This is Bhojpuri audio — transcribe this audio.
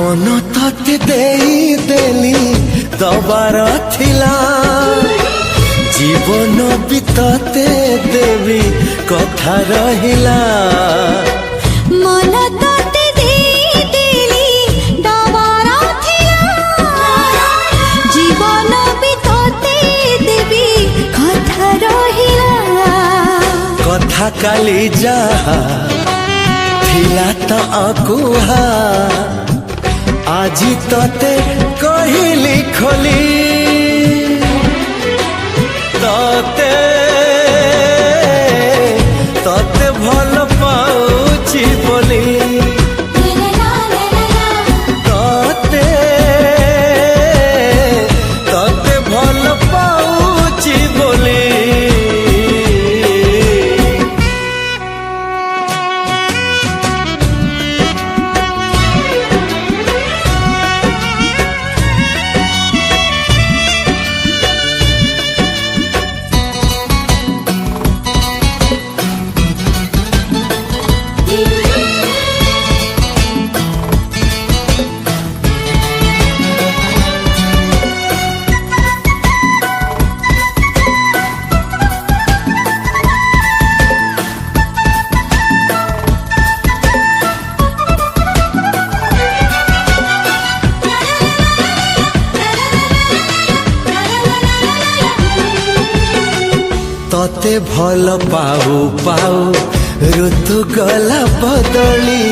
मन तते देली दबार थिला जीवन भी तते देवी कथा रहिला मन तते देली दबार थिला जीवन भी तते देवी कथा रहिला कथा काली जहा थिला त अकुहा आजी तते कहिली खोली तते तते भल पाउछि बोली तते तते भल पाउछि बोली तते भल पाऊ पाऊ ऋतु गला बदली